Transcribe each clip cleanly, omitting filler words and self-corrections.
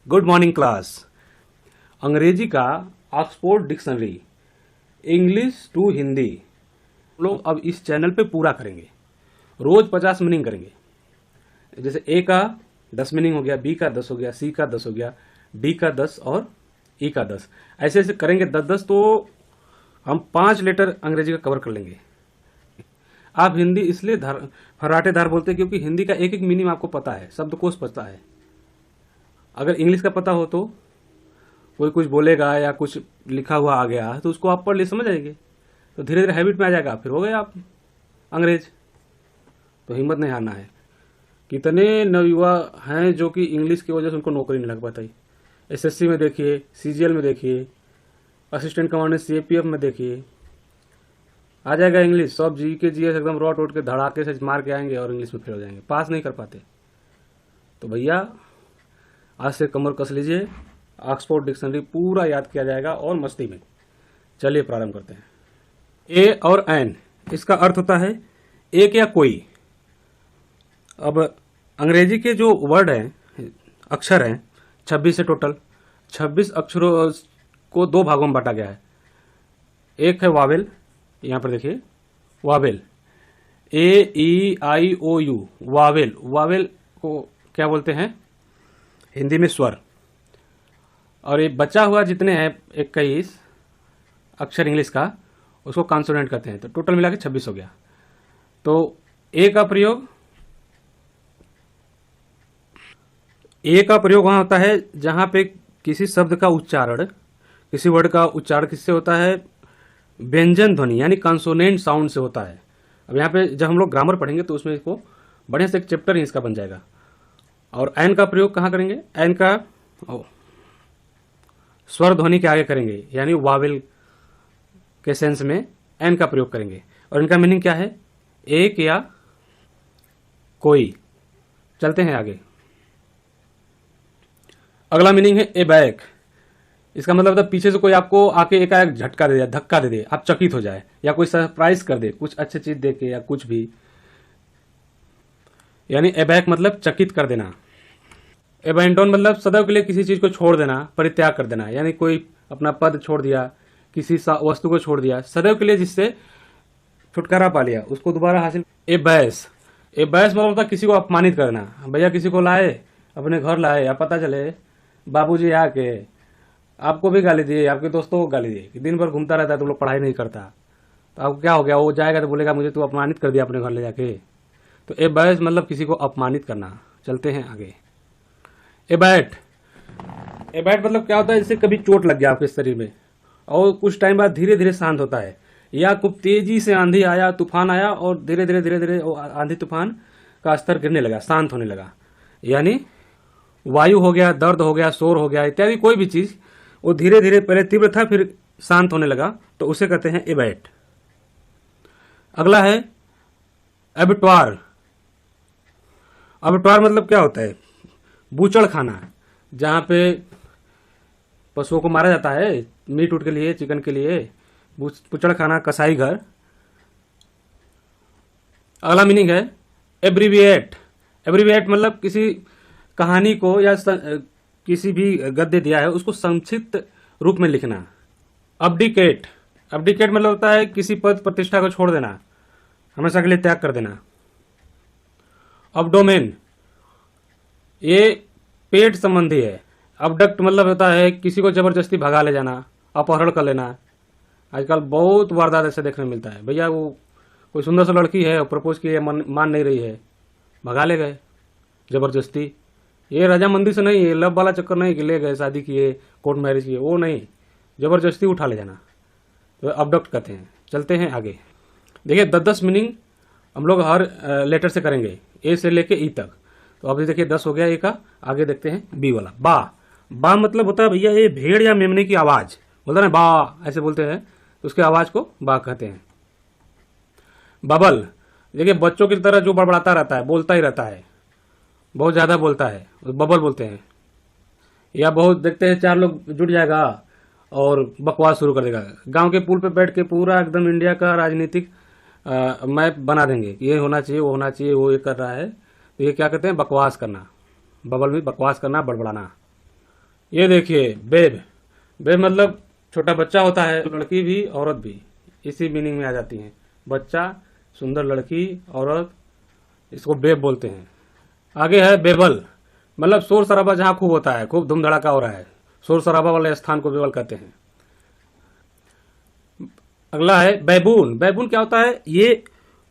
Good morning class. अंग्रेजी का Oxford dictionary English to Hindi लोग अब इस चैनल पे पूरा करेंगे। रोज 50 मीनिंग करेंगे। जैसे ए का 10 मीनिंग हो गया, बी का 10 हो गया, सी का 10 हो गया, डी का 10 और ई का 10। ऐसे ऐसे करेंगे 10-10, तो हम 5 लेटर अंग्रेजी का कवर कर लेंगे। आप हिंदी इसलिए फर्राटेदार बोलते हैं क्योंकि हिंदी का एक एक मीनिंग आपको पता है, शब्दकोश पता है। अगर इंग्लिश का पता हो तो कोई कुछ बोलेगा या कुछ लिखा हुआ आ गया तो उसको आप पढ़ ले समझ जाएंगे, तो धीरे धीरे हैबिट में आ जाएगा, फिर हो गए आप अंग्रेज। तो हिम्मत नहीं हारना है। कितने नवयुवा हैं जो कि इंग्लिश की वजह से उनको नौकरी नहीं लग पाती। एसएससी में देखिए, सीजीएल में देखिए, असिस्टेंट कमांडेंट सीएपीएफ में देखिए, आ जाएगा इंग्लिश। सब जी के जीएस एकदम रॉट उठ के धड़ाके से मार के आएंगे और इंग्लिश में फेल हो जाएंगे, पास नहीं कर पाते। तो भैया आज से कमर कस लीजिए, ऑक्सफोर्ड डिक्शनरी पूरा याद किया जाएगा और मस्ती में। चलिए प्रारंभ करते हैं। ए और एन, इसका अर्थ होता है एक या कोई। अब अंग्रेजी के जो वर्ड हैं, अक्षर हैं 26 है टोटल। 26 अक्षरों को 2 भागों में बांटा गया है। एक है वावेल, यहां पर देखिए वावेल, AEIOU वावेल। वावेल को क्या बोलते हैं हिंदी में? स्वर। और ये बचा हुआ जितने हैं 21 अक्षर इंग्लिश का, उसको कॉन्सोनेंट कहते हैं। तो टोटल मिला के 26 हो गया। तो ए का प्रयोग वहां होता है जहां पे किसी शब्द का उच्चारण, किसी वर्ड का उच्चारण किससे होता है? व्यंजन ध्वनि यानी कॉन्सोनेंट साउंड से होता है। अब यहाँ पे जब हम लोग ग्रामर पढ़ेंगे तो उसमें इसको बढ़िया से एक चैप्टर ही इसका बन जाएगा। और एन का प्रयोग कहाँ करेंगे? एन का स्वर ध्वनि के आगे करेंगे, यानी वावेल के सेंस में एन का प्रयोग करेंगे। और इनका मीनिंग क्या है? एक या कोई। चलते हैं आगे। अगला मीनिंग है एबैक। इसका मतलब है पीछे से कोई आपको आके एकाएक झटका दे दे, धक्का दे दे, आप चकित हो जाए, या कोई सरप्राइज कर दे कुछ अच्छी चीज दे के या कुछ भी, यानी एबैक मतलब चकित कर देना। एबैंडन मतलब सदैव के लिए किसी चीज को छोड़ देना, परित्याग कर देना, यानी कोई अपना पद छोड़ दिया, किसी वस्तु को छोड़ दिया सदैव के लिए, जिससे छुटकारा पा लिया, उसको दोबारा हासिल। एबैस मतलब होता किसी को अपमानित करना। भैया किसी को लाए, अपने घर लाए, या पता चले बाबूजी आके आपको भी गाली दिए, आपके दोस्तों को गाली दिए कि दिन भर घूमता रहता है, तुम लोग पढ़ाई नहीं करता, तो आपको क्या हो गया? वो जाएगा तो बोलेगा मुझे तू अपमानित कर दिया अपने घर ले जाके। तो एबैस मतलब किसी को अपमानित करना। चलते हैं आगे। एबैट मतलब क्या होता है? जैसे कभी चोट लग गया आपके शरीर में और कुछ टाइम बाद धीरे धीरे शांत होता है, या खूब तेजी से आंधी आया, तूफान आया और धीरे धीरे आंधी तूफान का स्तर गिरने लगा, शांत होने लगा। यानी वायु हो गया, दर्द हो गया, शोर हो गया इत्यादि कोई भी चीज, वो धीरे धीरे पहले तीव्र था फिर शांत होने लगा, तो उसे कहते हैं एबैट। अगला है एबटवार। एबटवार मतलब क्या होता है? बूचड़ खाना, जहां पे पशुओं को मारा जाता है मीट उट के लिए, चिकन के लिए, बूचड़ खाना, कसाई घर। अगला मीनिंग है एब्रीविएट। एब्रीविएट मतलब किसी कहानी को या किसी भी गद्य दिया है उसको संक्षिप्त रूप में लिखना। अब्डिकेट मतलब होता है किसी पद प्रतिष्ठा को छोड़ देना, हमेशा के लिए त्याग कर देना। अब्डोमेन ये पेट संबंधी है। अबडक्ट मतलब होता है किसी को जबरदस्ती भगा ले जाना, अपहरण कर लेना। आजकल बहुत वारदात ऐसे देखने में मिलता है। भैया वो कोई सुंदर सा लड़की है और प्रपोज की, मान नहीं रही है, भगा ले गए जबरदस्ती। ये रजामंदी से नहीं, ये लव वाला चक्कर नहीं कि ले गए, शादी किए, कोर्ट मैरिज किए, वो नहीं, जबरदस्ती उठा ले जाना, तो अबडक्ट कहते हैं। चलते हैं आगे। देखिए 10-10 मीनिंग हम लोग हर लेटर से करेंगे, ए से लेके ई तक। तो अभी देखिए 10 हो गया ए का। आगे देखते हैं बी वाला। बा मतलब होता है भैया ये भेड़ या मेमने की आवाज, बोलता है बा, ऐसे बोलते हैं, तो उसके आवाज को बा कहते हैं। बबल, देखिए बच्चों की तरह जो बड़बड़ाता रहता है, बोलता ही रहता है, बहुत ज्यादा बोलता है, बबल बोलते हैं। या बहुत देखते हैं 4 लोग जुट जाएगा और बकवास शुरू कर देगा। गांव के पुल पे बैठ के पूरा एकदम इंडिया का राजनीतिक मैप बना देंगे, ये होना चाहिए, वो होना चाहिए, वो ये कर रहा है, तो ये क्या कहते हैं? बकवास करना। बबल में बकवास करना, बड़बड़ाना। ये देखिए बेब, बेब मतलब छोटा बच्चा होता है, लड़की भी औरत भी इसी मीनिंग में आ जाती हैं। बच्चा, सुंदर लड़की, औरत, इसको बेब बोलते हैं। आगे है बेबल, मतलब शोर शराबा जहाँ खूब होता है, खूब धूम धड़ाका हो रहा है, शोर शराबा वाले स्थान को बेबल कहते हैं। अगला है बैबून। बैबून क्या होता है? ये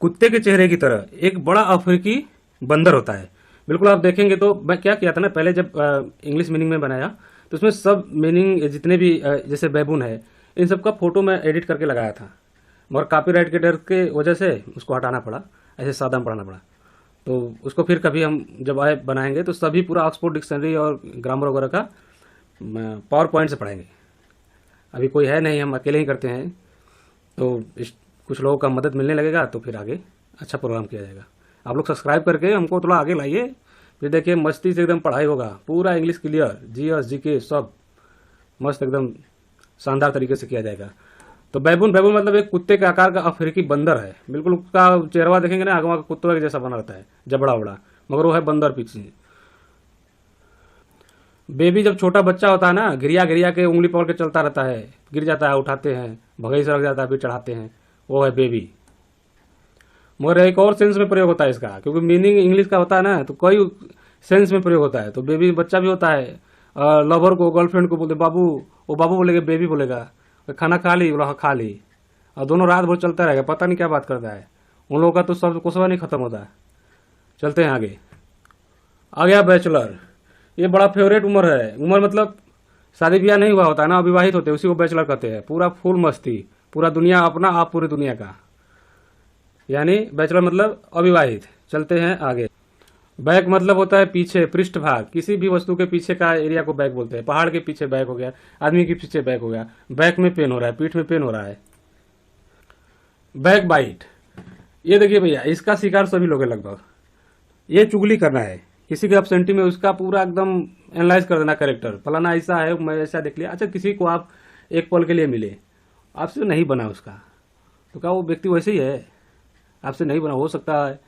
कुत्ते के चेहरे की तरह एक बड़ा अफ्रीकी बंदर होता है। बिल्कुल आप देखेंगे तो मैं क्या किया था ना, पहले जब इंग्लिश मीनिंग में बनाया तो उसमें सब मीनिंग जितने भी जैसे बैबून है इन सब का फोटो मैं एडिट करके लगाया था, मगर कॉपीराइट के डर के वजह से उसको हटाना पड़ा, ऐसे सादा में पढ़ाना पड़ा। तो उसको फिर कभी हम जब आए बनाएंगे तो सभी पूरा ऑक्सफोर्ड डिक्शनरी और ग्रामर वगैरह का पावर पॉइंट से पढ़ाएंगे। अभी कोई है नहीं, हम अकेले ही करते हैं, तो कुछ लोगों का मदद मिलने लगेगा तो फिर आगे अच्छा प्रोग्राम किया जाएगा। आप लोग सब्सक्राइब करके हमको थोड़ा आगे लाइए, फिर देखिए मस्ती से एकदम पढ़ाई होगा, पूरा इंग्लिश क्लियर, जीएस जीके सब मस्त एकदम शानदार तरीके से किया जाएगा। तो बैबून, बैबून मतलब एक कुत्ते के आकार का अफ्रीकी बंदर है। बिल्कुल उसका चेहरा देखेंगे ना, आगे कुत्ते के जैसा बना रहता है, जबड़ा वबड़ा, मगर वो है बंदर पीछे। बेबी जब छोटा बच्चा होता है ना, गिरिया गिरिया के उंगली पकड़ के चलता रहता है, गिर जाता है, उठाते हैं, भगई से रख जाता है, फिर चढ़ाते हैं, वो है बेबी। मगर एक और सेंस में प्रयोग होता है इसका, क्योंकि मीनिंग इंग्लिश का होता है ना, तो कई सेंस में प्रयोग होता है। तो बेबी बच्चा भी होता है, लवर को, गर्लफ्रेंड को बोलते बाबू, वो बाबू बोलेगा, बेबी बोलेगा। खाना खा ली, बोला हाँ खा ली, और दोनों रात भर चलता रहेगा, पता नहीं क्या बात करता है। उन लोगों का तो सब कुछ नहीं खत्म होता है। चलते हैं आगे। आ गया बैचलर। ये बड़ा फेवरेट उम्र है। उम्र मतलब शादी ब्याह नहीं हुआ होता है ना, अविवाहित होते हैं, उसी को बैचलर कहते हैं। पूरा फुल मस्ती, पूरा दुनिया अपना, आप पूरी दुनिया का, यानी बैचलर मतलब अविवाहित। चलते हैं आगे। बैक मतलब होता है पीछे, पृष्ठभाग, किसी भी वस्तु के पीछे का एरिया को बैक बोलते हैं। पहाड़ के पीछे बैक हो गया, आदमी के पीछे बैक हो गया, बैक में पेन हो रहा है, पीठ में पेन हो रहा है। बैक बाइट, ये देखिए भैया, इसका शिकार सभी लोग हैं लगभग। ये चुगली करना है, किसी के अपसेंटी में उसका पूरा एकदम एनालाइज कर देना कैरेक्टर, फलाना ऐसा है, मैं ऐसा देख लिया। अच्छा, किसी को आप एक पल के लिए मिले, आपसे नहीं बना उसका, तो क्या वो व्यक्ति वैसे ही है? आपसे नहीं बना, हो सकता है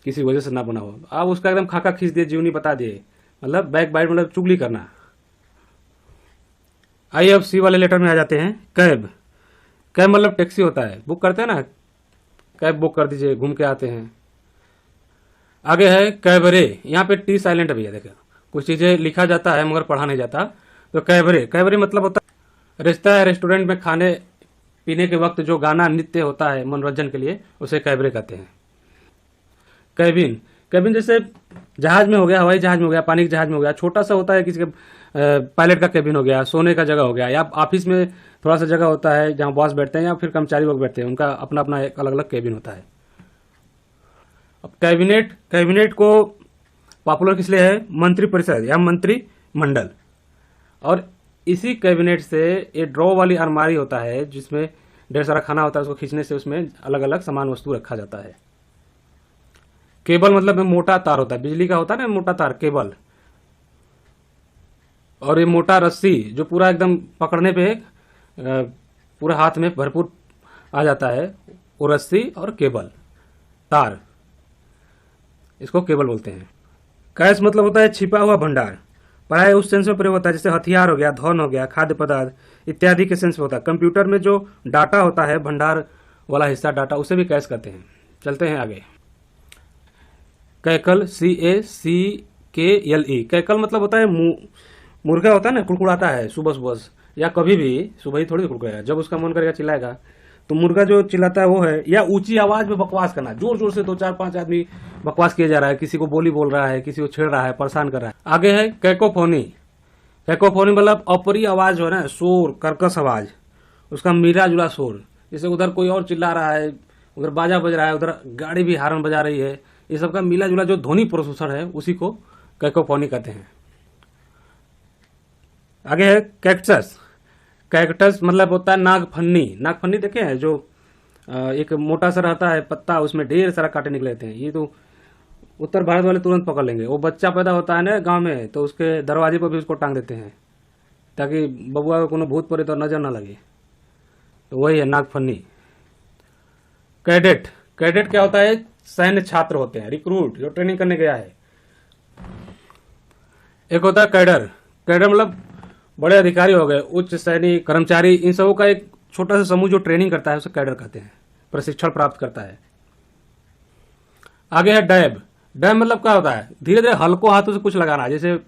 किसी वजह से ना बना हो, आप उसका एकदम खाका खींच दिए, जीवनी बता दिए, मतलब बैक बाइट मतलब चुगली करना। आइए अब सी वाले लेटर में आ जाते हैं। कैब, कैब मतलब टैक्सी होता है, बुक करते हैं ना, कैब बुक कर दीजिए, घूम के आते हैं। आगे है कैबरे, यहाँ पे टी साइलेंट है भैया, देखो कुछ चीजें लिखा जाता है मगर पढ़ा नहीं जाता। तो कैबरे, कैबरे मतलब होता है रिश्ता है, रेस्टोरेंट में खाने पीने के वक्त जो गाना नृत्य होता है मनोरंजन के लिए, उसे कैबरे कहते हैं। कैबिन, कैबिन जैसे जहाज में हो गया, हवाई जहाज में हो गया, पानी के जहाज में हो गया, छोटा सा होता है, किसी के पायलट का कैबिन हो गया, सोने का जगह हो गया, या ऑफिस में थोड़ा सा जगह होता है जहाँ बॉस बैठते हैं या फिर कर्मचारी लोग बैठते हैं, उनका अपना अपना एक अलग अलग कैबिन होता है। अब कैबिनेट, कैबिनेट को पॉपुलर किस लिए है? मंत्री परिषद या मंत्री मंडल। और इसी कैबिनेट से ये ड्रॉ वाली अलमारी होता है जिसमें ढेर सारा खाना होता है, उसको खींचने से उसमें अलग अलग सामान वस्तु रखा जाता है। केबल मतलब मोटा तार होता है, बिजली का होता है ना मोटा तार, केबल। और ये मोटा रस्सी जो पूरा एकदम पकड़ने पे पूरा हाथ में भरपूर आ जाता है, वो रस्सी और केबल, तार, इसको केबल बोलते हैं। कैश मतलब होता है छिपा हुआ भंडार, प्राय उस सेंस में प्रयोग होता है जैसे हथियार हो गया, धन हो गया, खाद्य पदार्थ इत्यादि के सेंस में होता है। कंप्यूटर में जो डाटा होता है, भंडार वाला हिस्सा डाटा, उसे भी कैश कहते हैं। चलते हैं आगे। कैकल, CACKLE, कैकल मतलब होता है मुर्गा होता है ना, कुड़कुड़ाता है सुबह सुबह, या कभी भी, सुबह ही थोड़ी कुड़कुड़ाएगा, जब उसका मन करेगा चिल्लाएगा। तो मुर्गा जो चिल्लाता है वो है। या ऊंची आवाज में बकवास करना, जोर जोर से 2 4 5 आदमी बकवास किया जा रहा है, किसी को बोली बोल रहा है, किसी को छेड़ रहा है, परेशान कर रहा है। आगे है कैकोफोनी, कैकोफोनी मतलब अपरी आवाज जो है ना, शोर, कर्कश आवाज, उसका मिला जुला शोर, जैसे उधर कोई और चिल्ला रहा है, उधर बाजा बज रहा है, उधर गाड़ी भी हारन बजा रही है, ये सब का मिला जुला जो ध्वनि प्रदूषण है उसी को कैकोफोनी कहते हैं। आगे है कैक्टस, कैक्टस मतलब होता है नागफन्नी। नागफन्नी देखे हैं, जो एक मोटा सा रहता है पत्ता, उसमें ढेर सारा कांटे निकले रहते हैं। ये तो उत्तर भारत वाले तुरंत पकड़ लेंगे। वो बच्चा पैदा होता है ना गांव में, तो उसके दरवाजे पर भी उसको टांग देते हैं ताकि बबुआ को कोनो भूत पड़े तो नजर ना लगे। तो वही है नागफन्नी। कैडेट, कैडेट क्या होता है? सैन्य छात्र होते हैं, रिक्रूट, जो ट्रेनिंग करने गया है। एक होता है कैडर, कैडर मतलब बड़े अधिकारी हो गए, उच्च सैनिक, कर्मचारी, इन सबों का एक छोटा सा समूह जो ट्रेनिंग करता है उसे कैडर कहते हैं, प्रशिक्षण प्राप्त करता है। आगे है डैब। डैब मतलब क्या होता है, धीरे धीरे हल्को हाथों से कुछ लगाना। जैसे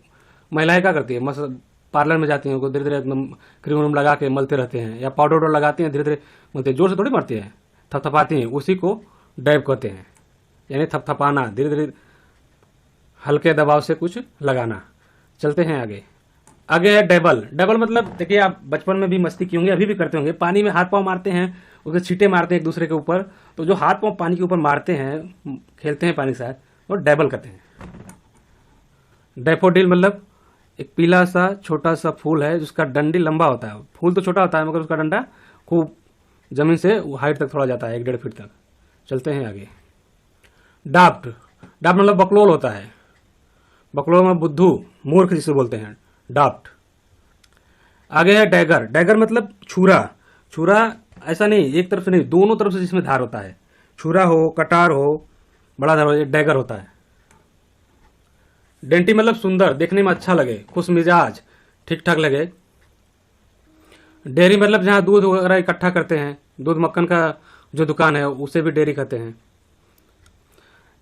महिलाएं क्या करती है, पार्लर में जाती हैं, उनको धीरे धीरे एकदम क्रीम व्रीम लगा के मलते रहते हैं, या पाउडर वाउडर लगाती हैं, धीरे धीरे मलते हैं, जोर से थोड़ी मरती हैं, थपथपाती हैं, उसी को डैब कहते हैं। यानी थपथपाना, धीरे धीरे हल्के दबाव से कुछ लगाना। चलते हैं आगे। आगे है डेबल। डेबल मतलब देखिए, आप बचपन में भी मस्ती की होंगे, अभी भी करते होंगे, पानी में हाथ पांव मारते हैं, उसके छींटे मारते हैं एक दूसरे के ऊपर, तो जो हाथ पांव पानी के ऊपर मारते हैं, खेलते हैं पानी के साथ, वो डेबल कहते हैं। डैफोडिल मतलब एक पीला सा छोटा सा फूल है जिसका डंडी लंबा होता है। फूल तो छोटा होता है मगर उसका डंडा खूब जमीन से हाइट तक थोड़ा जाता है, 1-1.5 फीट तक। चलते हैं आगे। डाफ्ट। डाफ्ट मतलब बकलोल होता है। बकलोल में बुद्धू, मूर्ख जिसे बोलते हैं, डाफ्ट। आगे है डैगर। डैगर मतलब छुरा। छुरा ऐसा नहीं एक तरफ से नहीं, दोनों तरफ से जिसमें धार होता है। छुरा हो, कटार हो, बड़ा धार हो, ये डैगर होता है। डेंटी मतलब सुंदर, देखने में अच्छा लगे, खुश मिजाज, ठीक ठाक लगे। डेयरी मतलब जहां दूध वगैरह इकट्ठा करते हैं, दूध मक्खन का जो दुकान है उसे भी डेयरी कहते हैं।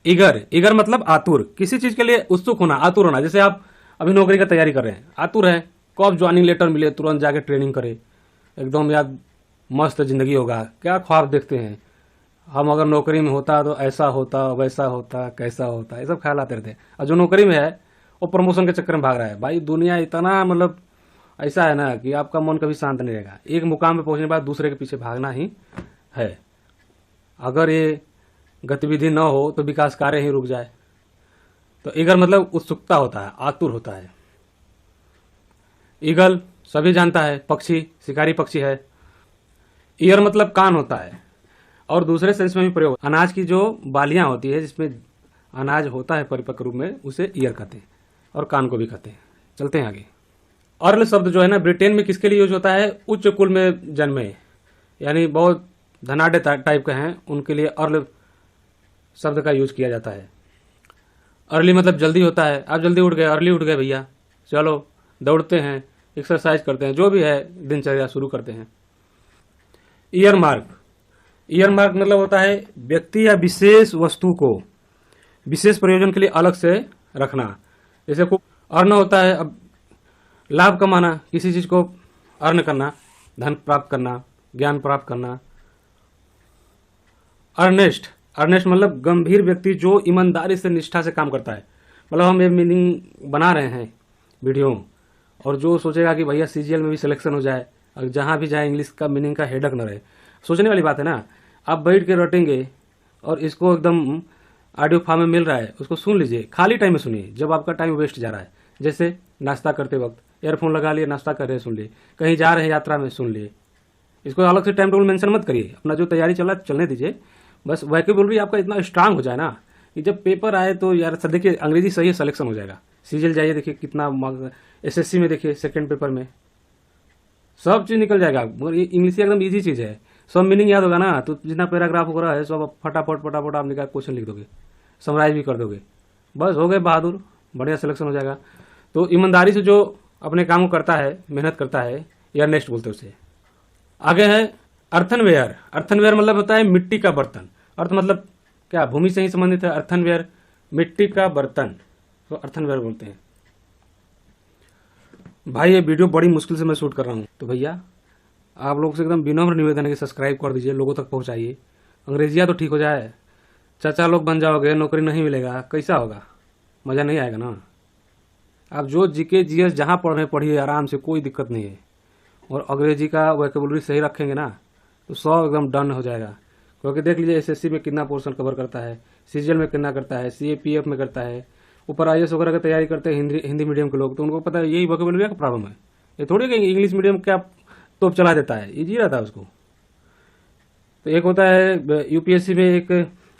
ईगर। ईगर मतलब आतुर, किसी चीज के लिए उत्सुक होना, आतुर होना। जैसे आप अभी नौकरी का तैयारी कर रहे हैं, आतुर है, कब ज्वाइनिंग लेटर मिले तुरंत जाके ट्रेनिंग करे, एकदम याद मस्त जिंदगी होगा, क्या ख्वाब देखते हैं हम, अगर नौकरी में होता तो ऐसा होता, वैसा होता, कैसा होता, ये सब ख्याल आते रहते हैं। और जो नौकरी में है वो प्रमोशन के चक्कर में भाग रहा है। भाई दुनिया इतना मतलब ऐसा है ना कि आपका मन कभी शांत नहीं रहेगा, एक मुकाम पे पहुंचने के बाद दूसरे के पीछे भागना ही है। अगर ये गतिविधि न हो तो विकास कार्य ही रुक जाए। तो ईगर मतलब उत्सुकता होता है, आतुर होता है। ईगल सभी जानता है, पक्षी, शिकारी पक्षी है। ईयर मतलब कान होता है, और दूसरे सेंस में भी प्रयोग, अनाज की जो बालियां होती है जिसमें अनाज होता है परिपक्व रूप में, उसे ईयर कहते हैं, और कान को भी कहते हैं। चलते हैं आगे। अर्ल शब्द जो है ना, ब्रिटेन में किसके लिए यूज होता है, उच्च कुल में जन्मे, यानी बहुत धनाढ़ टाइप के हैं, उनके लिए अर्ल शब्द का यूज किया जाता है। अर्ली मतलब जल्दी होता है, आप जल्दी उठ गए, अर्ली उठ गए भैया, चलो दौड़ते हैं, एक्सरसाइज करते हैं, जो भी है दिनचर्या शुरू करते हैं। Year mark. ईयर मार्क मतलब होता है व्यक्ति या विशेष वस्तु को विशेष प्रयोजन के लिए अलग से रखना। जैसे खूब अर्न होता है, अब लाभ कमाना, किसी चीज को अर्न करना, धन प्राप्त करना, ज्ञान प्राप्त करना। अर्नेस्ट। अर्नेस्ट मतलब गंभीर व्यक्ति जो ईमानदारी से, निष्ठा से काम करता है। मतलब हम ये मीनिंग बना रहे हैं वीडियो, और जो सोचेगा कि भैया सीजीएल में भी सिलेक्शन हो जाए और जहां भी जाए इंग्लिश का मीनिंग का हेडक न रहे, सोचने वाली बात है ना। आप बैठ के रटेंगे और इसको एकदम ऑडियो फॉर्म में मिल रहा है, उसको सुन लीजिए, खाली टाइम में सुनिए, जब आपका टाइम वेस्ट जा रहा है। जैसे नाश्ता करते वक्त ईयरफोन लगा लिए, नाश्ता कर रहे सुन लिए, कहीं जा रहे हैं यात्रा में सुन लिए। इसको अलग से टाइम टेबल मेंशन मत करिए, अपना जो तैयारी चल रहा है चलने दीजिए। बस वोकैबुलरी आपका इतना स्ट्रांग हो जाए ना कि जब पेपर आए तो यार देखिए, अंग्रेजी सही सिलेक्शन हो जाएगा। सीजीएल जाइए, देखिए कितना, एसएससी में देखिए सेकंड पेपर में सब चीज निकल जाएगा। मगर ये इंग्लिश एकदम इजी चीज है, सब मीनिंग याद होगा ना, तो जितना पैराग्राफ हो रहा है सब फटाफट फटाफट आप निकाल क्वेश्चन लिख दोगे, समराइज भी कर दोगे, बस हो गए बहादुर, बढ़िया सिलेक्शन हो जाएगा। तो ईमानदारी से जो अपने काम को करता है, मेहनत करता है, या नेक्स्ट बोलते हैं उसे। आगे है अर्थनवेयर। अर्थनवेयर मतलब होता है मिट्टी का बर्तन। अर्थ मतलब क्या, भूमि से ही संबंधित है। अर्थनवेयर मिट्टी का बर्तन, तो अर्थनवेयर बोलते हैं। भाई ये वीडियो बड़ी मुश्किल से मैं शूट कर रहा हूँ, तो भैया आप लोगों से एकदम विनम्र निवेदन है कि सब्सक्राइब कर दीजिए, लोगों तक पहुंचाइए। अंग्रेजिया तो ठीक हो जाए, चाचा लोग बन जाओगे, नौकरी नहीं मिलेगा, कैसा होगा, मजा नहीं आएगा ना। आप जो जीके जीएस जहां पढ़ रहे पढ़िए आराम से, कोई दिक्कत नहीं है। और अंग्रेजी का वोकैबुलरी सही रखेंगे ना तो सब एकदम डन हो जाएगा। क्योंकि देख लीजिए एसएससी में कितना पोर्शन कवर करता है, सीजीएल में कितना करता है, सीएपीएफ में करता है, ऊपर आईएएस वगैरह की तैयारी करते हैं हिंदी मीडियम के लोग, तो उनको पता है यही वोकैबुलरी का प्रॉब्लम है। ये थोड़ी कि इंग्लिश मीडियम क्या तोप चला देता है, इजी रहता है उसको। तो एक होता है यूपीएससी में एक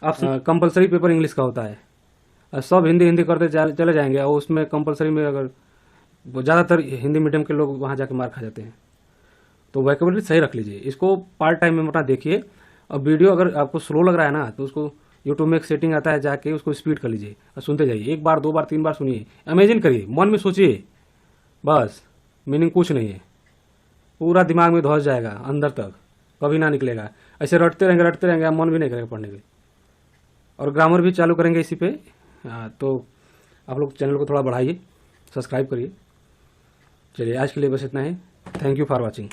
ऑप्शन कंपलसरी पेपर इंग्लिश का होता है, सब हिंदी हिंदी करते चले जाएंगे, और उसमें कंपलसरी में अगर ज़्यादातर हिंदी मीडियम के लोग वहाँ जाके मार खा जाते हैं। तो वोकैबुलरी सही रख लीजिए, इसको पार्ट टाइम में अपना देखिए। और वीडियो अगर आपको स्लो लग रहा है ना तो उसको यूट्यूब में एक सेटिंग आता है, जाके उसको स्पीड कर लीजिए और सुनते जाइए, 1 बार 2 बार 3 बार सुनिए, इमेजिन करिए, मन में सोचिए, बस मीनिंग कुछ नहीं है, पूरा दिमाग में धंस जाएगा अंदर तक, कभी ना निकलेगा। ऐसे रटते रहेंगे, मन भी नहीं करेगा पढ़ने के लिए। और ग्रामर भी चालू करेंगे इसी पे। तो आप लोग चैनल को थोड़ा बढ़ाइए, सब्सक्राइब करिए। चलिए आज के लिए बस इतना ही। Thank you for watching.